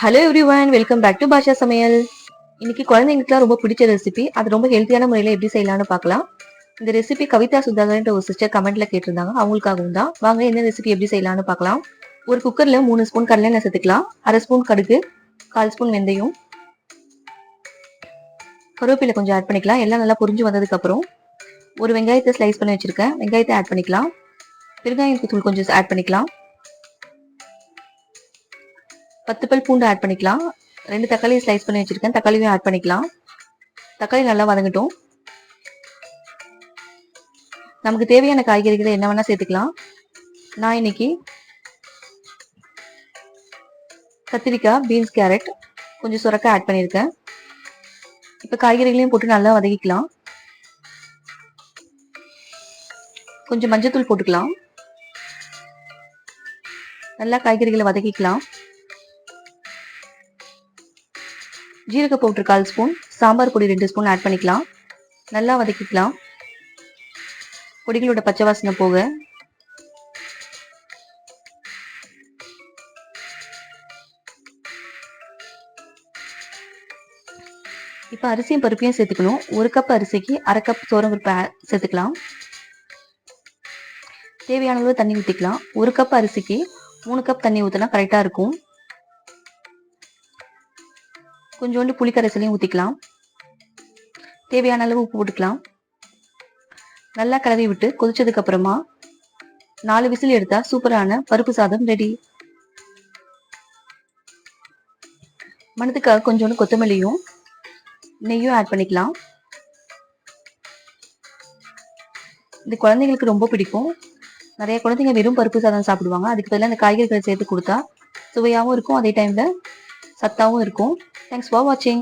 Hello everyone, welcome back to Bhasha சமையல். இன்னைக்கு குழந்தைங்களுக்குலாம் ரொம்ப பிடிச்ச ரெசிபி, அது ரொம்ப ஹெல்த்தியான முறையில் எப்படி செய்யலாம்னு பார்க்கலாம். இந்த ரெசிபி கவிதா சுதாகர்ன்ற ஒரு சிஸ்டர் கமெண்ட்ல கேட்டிருந்தாங்க, அவங்களுக்காகவும் தான். வாங்க இந்த ரெசிபி எப்படி செய்யலாம்னு பார்க்கலாம். ஒரு குக்கர்ல 3 ஸ்பூன் கடலெண்ணெய் சேர்த்துக்கலாம், 1/2 ஸ்பூன் கடுகு, 1/4 ஸ்பூன் வெந்தயம், கருவேப்பிலை கொஞ்சம் ஆட் பண்ணிக்கலாம். எல்லாம் நல்லா புரிஞ்சு வந்ததுக்கு அப்புறம் ஒரு வெங்காயத்தை ஸ்லைஸ் பண்ணி வச்சிருக்கேன், வெங்காயத்தை ஆட் பண்ணிக்கலாம். பெருங்காயம் தூள் கொஞ்சம் ஆட் பண்ணிக்கலாம். 10 பல் பூண்டு ஆட் பண்ணிக்கலாம். 2 தக்காளி ஸ்லைஸ் பண்ணி வச்சிருக்கேன், தக்காளியும் ஆட் பண்ணிக்கலாம். தக்காளி நல்லா வதங்கட்டும். நமக்கு தேவையான காய்கறிகளை என்ன வேணா சேர்த்துக்கலாம். நான் இன்னைக்கு கத்திரிக்காய், பீன்ஸ், கேரட், கொஞ்சம் சுரக்காய் ஆட் பண்ணியிருக்கேன். இப்போ காய்கறிகளையும் போட்டு நல்லா வதக்கிக்கலாம். கொஞ்சம் மஞ்சத்தூள் போட்டுக்கலாம். நல்லா காய்கறிகளை வதக்கிக்கலாம். ஜீரக பவுடர் 1/4 ஸ்பூன், சாம்பார் பொடி 2 ஸ்பூன் ஆட் பண்ணிக்கலாம். நல்லா வதக்கிக்கலாம், பொடிகளோட பச்சை வாசனை போக. இப்போ அரிசியும் பருப்பையும் சேர்த்துக்கணும். 1 கப் அரிசிக்கு 1/2 கப் பருப்பு சேர்த்துக்கலாம். தேவையான அளவு தண்ணி ஊற்றிக்கலாம். 1 கப் அரிசிக்கு 3 கப் தண்ணி ஊற்றினா கரெக்டாக இருக்கும். கொஞ்சோண்டு புளிக்கரைசலையும் ஊற்றிக்கலாம். தேவையான அளவு உப்பு போட்டுக்கலாம். நல்லா கலவி விட்டு கொதிச்சதுக்கு அப்புறமா 4 விசில் எடுத்தா சூப்பரான பருப்பு சாதம் ரெடி. மணத்துக்காக கொஞ்சோண்டு கொத்தமல்லியும் நெய்யும் ஆட் பண்ணிக்கலாம். இந்த குழந்தைங்களுக்கு ரொம்ப பிடிக்கும். நிறைய குழந்தைங்க வெறும் பருப்பு சாதம் சாப்பிடுவாங்க. அதுக்கு பதிலாக இந்த காய்கறிகளை சேர்த்து கொடுத்தா சுவையாகவும் இருக்கும், அதே டைம்ல சத்தாவும் இருக்கும். தேங்க்ஸ் ஃபார் வாட்சிங்.